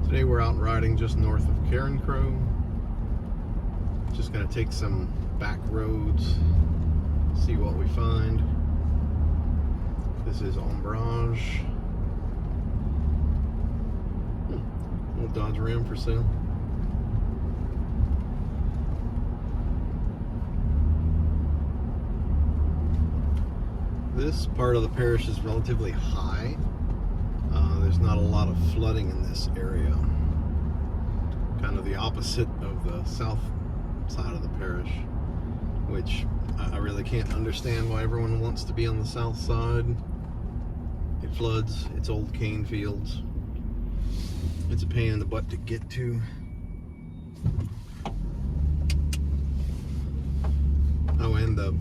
Today we're out riding just north of Carencro. Just gonna take some back roads, see what we find. This is Ombrage. Little Dodge Ram for sale. This part of the parish is relatively high. There's not a lot of flooding in this area. Kind of the opposite of the south side of the parish, which I really can't understand why everyone wants to be on the south side. It floods, it's old cane fields. It's a pain in the butt to get to. Oh, and the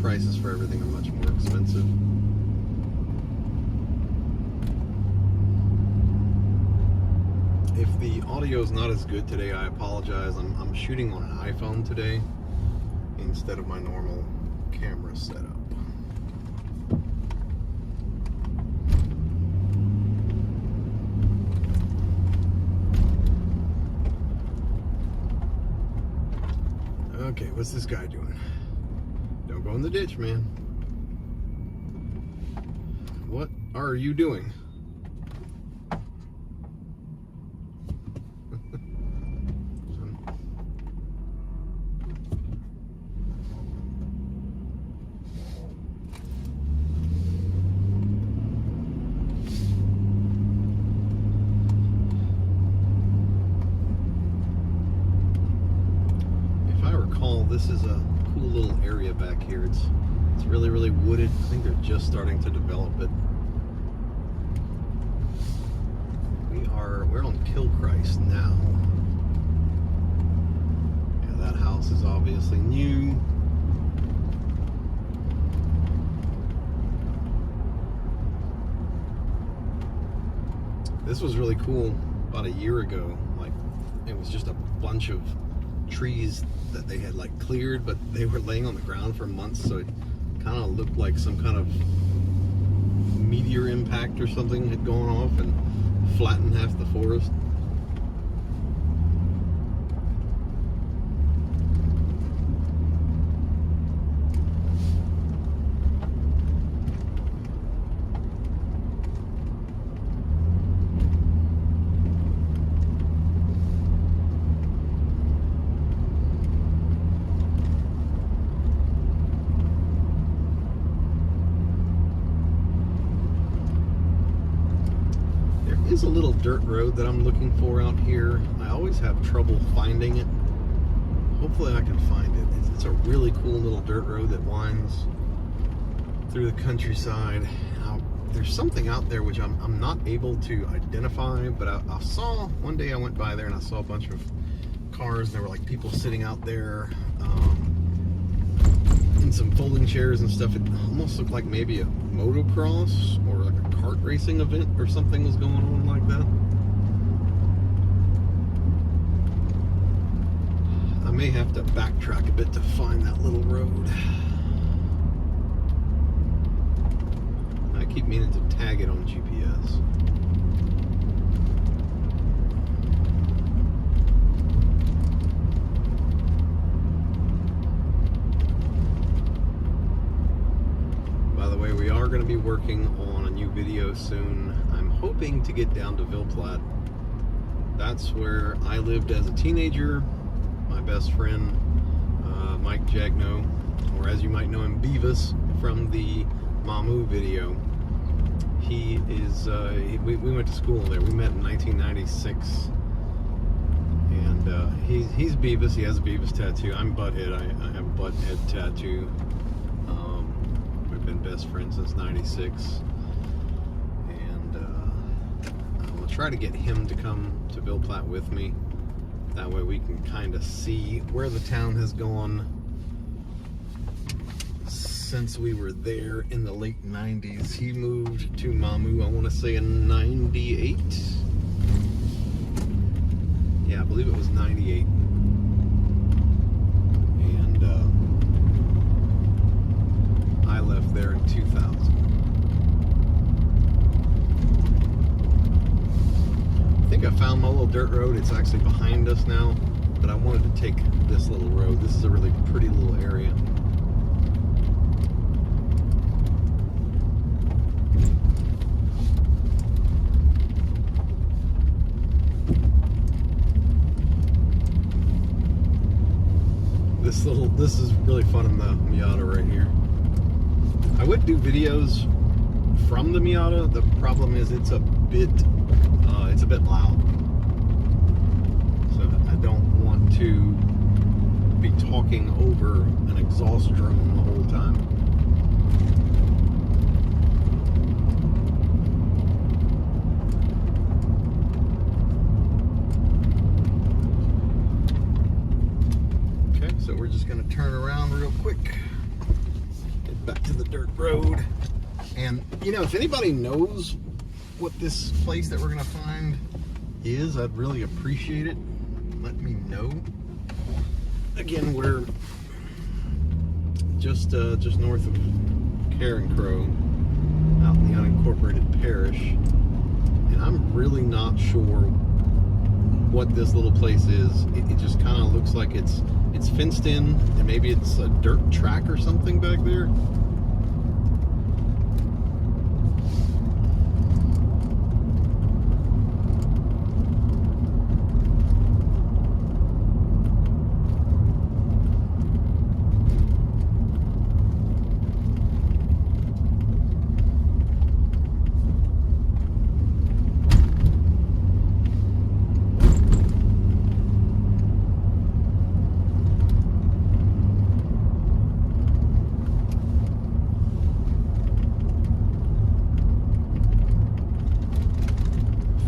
prices for everything are much more expensive. If the audio is not as good today, I apologize. I'm shooting on an iPhone today instead of my normal camera setup. Okay, what's this guy doing? Don't go in the ditch, man. What are you doing? This is a cool little area back here. It's really wooded. I think they're just starting to develop it. We're on Kilchrist now. Yeah, that house is obviously new. This was really cool about a year ago. Like, it was just a bunch of trees that they had like cleared, but they were laying on the ground for months, so it kind of looked like some kind of meteor impact or something had gone off and flattened half the forest. Is a little dirt road that I'm looking for out here. I always have trouble finding it. Hopefully I can find it. It's a really cool little dirt road that winds through the countryside. Now, there's something out there which I'm not able to identify, but I saw, one day I went by there and I saw a bunch of cars. There were like people sitting out there in some folding chairs and stuff. It almost looked like maybe a motocross or like a kart racing event or something was going on like that. I may have to backtrack a bit to find that little road. I keep meaning to tag it on GPS. We are going to be working on a new video soon. I'm hoping to get down to Ville Platte. That's where I lived as a teenager. My best friend, Mike Jagno, or as you might know him, Beavis, from the Mamu video. He is, we went to school there. We met in 1996. And he's Beavis. He has a Beavis tattoo. I'm Butthead. I have a Butthead tattoo. Been best friends since 96, and I'm gonna try to get him to come to Ville Platte with me. That way we can kind of see where the town has gone since we were there in the late 90s. He moved to Mamu, I want to say in 98. Yeah, I believe it was 98. I left there in 2000. think I found my little dirt road. It's actually behind us now, but I wanted to take this little road. This is a really pretty little area. This is really fun in the Miata right here. I would do videos from the Miata. The problem is it's a bit loud. So I don't want to be talking over an exhaust drone the whole time. So we're just going to turn around real quick, get back to the dirt road. And you know, if anybody knows what this place that we're going to find is, I'd really appreciate it. Let me know. Again, we're just north of Carencro, out in the unincorporated parish, and I'm really not sure what this little place is. It just kind of looks like it's fenced in, and maybe it's a dirt track or something back there.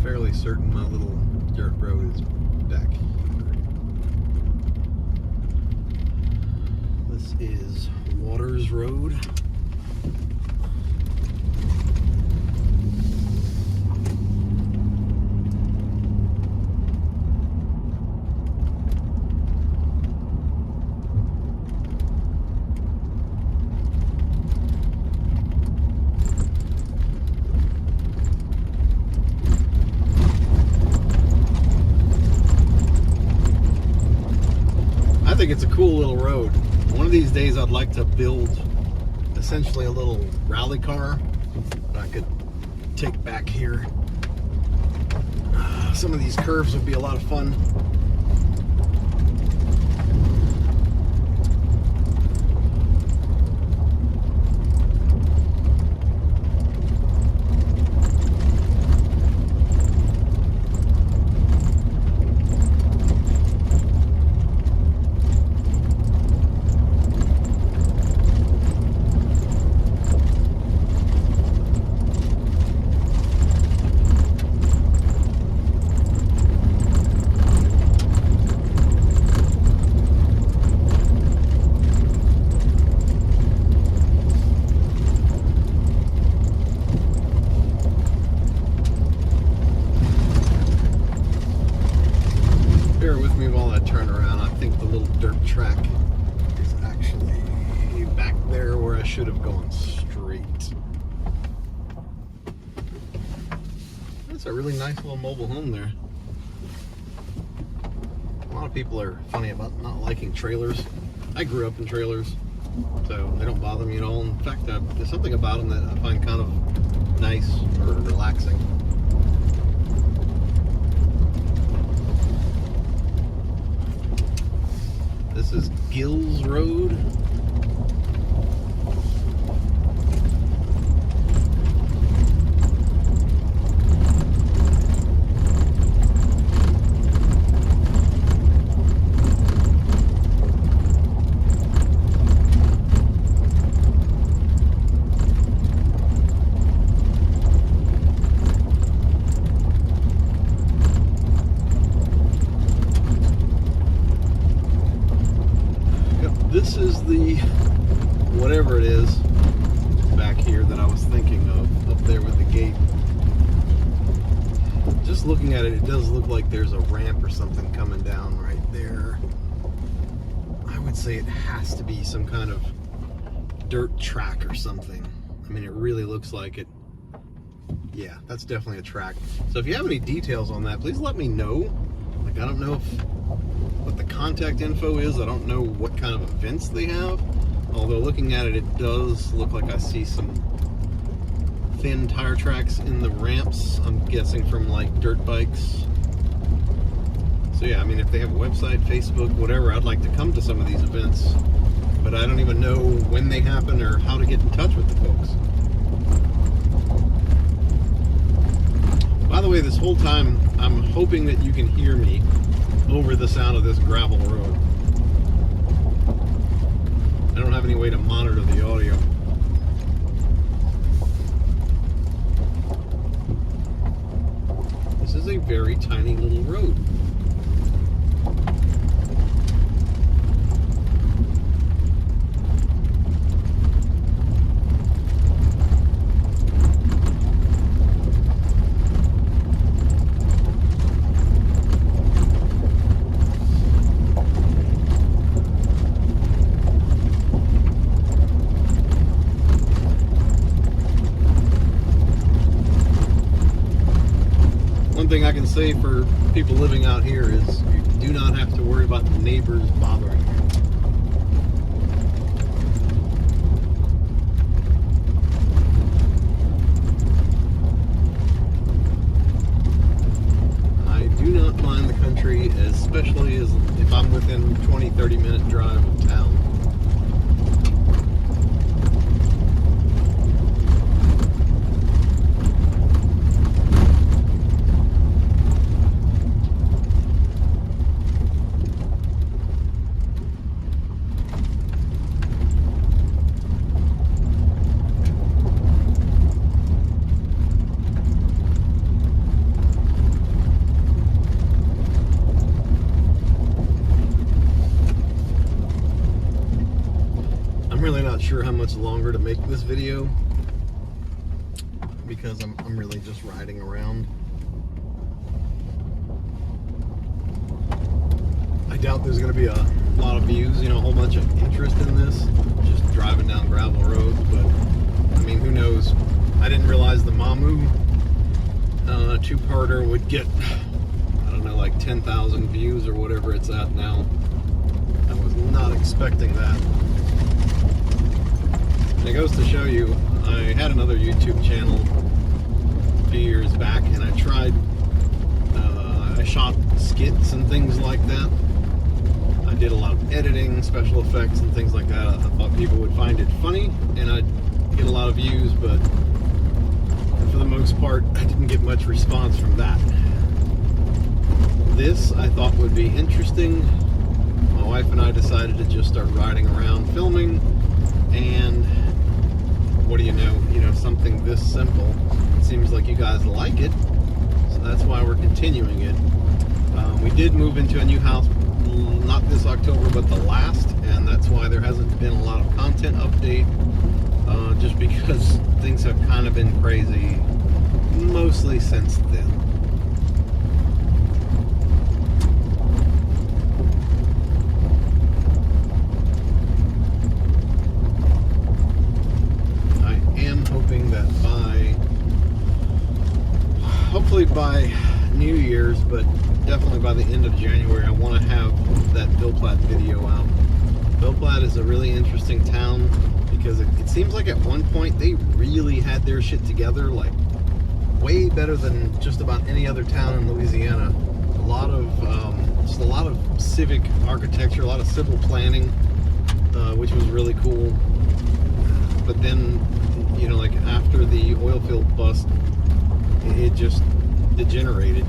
Fairly certain my little dirt road is back here. This is Waters Road. I think it's a cool little road. One of these days I'd like to build essentially a little rally car that I could take back here. Some of these curves would be a lot of fun. Bear with me while I turn around. I think the little dirt track is actually back there where I should have gone straight. That's a really nice little mobile home there. A lot of people are funny about not liking trailers. I grew up in trailers, so they don't bother me at all. In fact, there's something about them that I find kind of nice or relaxing. This is Gills Road. This is the, whatever it is back here that I was thinking of, up there with the gate. Just looking at it, it does look like there's a ramp or something coming down right there. I would say it has to be some kind of dirt track or something. I mean, it really looks like it. Yeah, that's definitely a track. So if you have any details on that, please let me know. Like, I don't know what the contact info is. I don't know what kind of events they have. Although looking at it, it does look like I see some thin tire tracks in the ramps. I'm guessing from like dirt bikes. So yeah, I mean, if they have a website, Facebook, whatever, I'd like to come to some of these events. But I don't even know when they happen or how to get in touch with the folks. By the way, this whole time, I'm hoping that you can hear me over the sound of this gravel road. I don't have any way to monitor the audio. This is a very tiny little road. One thing I can say for people living out here is you do not have to worry about the neighbors bothering you. I do not mind the country, especially as if I'm within 20-30 minute drive of town. I'm really not sure how much longer to make this video because I'm really just riding around. I doubt there's going to be a lot of views, you know, a whole bunch of interest in this, just driving down gravel roads, but I mean, who knows? I didn't realize the Mamu two-parter would get, I don't know, like 10,000 views or whatever it's at now. I was not expecting that. And it goes to show you, I had another YouTube channel a few years back, and I tried, I shot skits and things like that. I did a lot of editing, special effects, and things like that. I thought people would find it funny, and I'd get a lot of views, but for the most part, I didn't get much response from that. This, I thought, would be interesting. My wife and I decided to just start riding around filming, and what do you know, something this simple. It seems like you guys like it, so that's why we're continuing it. We did move into a new house, not this October, but the last, and that's why there hasn't been a lot of content update, just because things have kind of been crazy, mostly since then. Hoping that hopefully by New Year's, but definitely by the end of January, I want to have that Bill Platt video out. Bill Platt is a really interesting town because it seems like at one point they really had their shit together, like way better than just about any other town in Louisiana. Just a lot of civic architecture, a lot of civil planning, which was really cool. But then, like after the oil field bust, it just degenerated,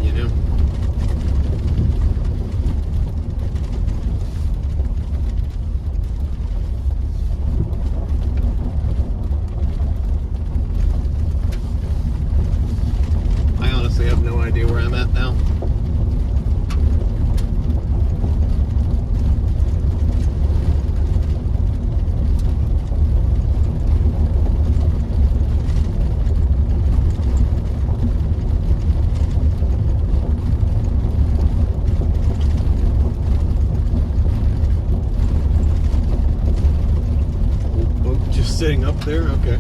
I honestly have no idea where I'm at now. Sitting up there, okay.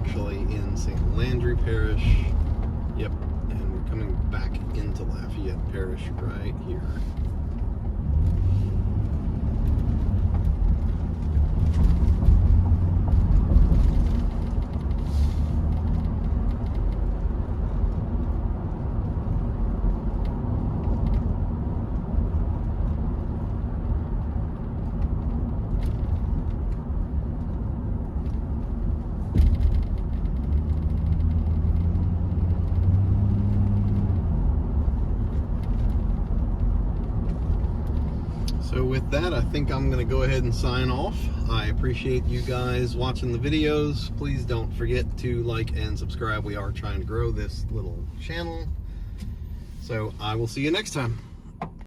actually in St. Landry Parish. Yep, and we're coming back into Lafayette Parish right here. So with that, I think I'm going to go ahead and sign off. I appreciate you guys watching the videos. Please don't forget to like and subscribe. We are trying to grow this little channel. So I will see you next time.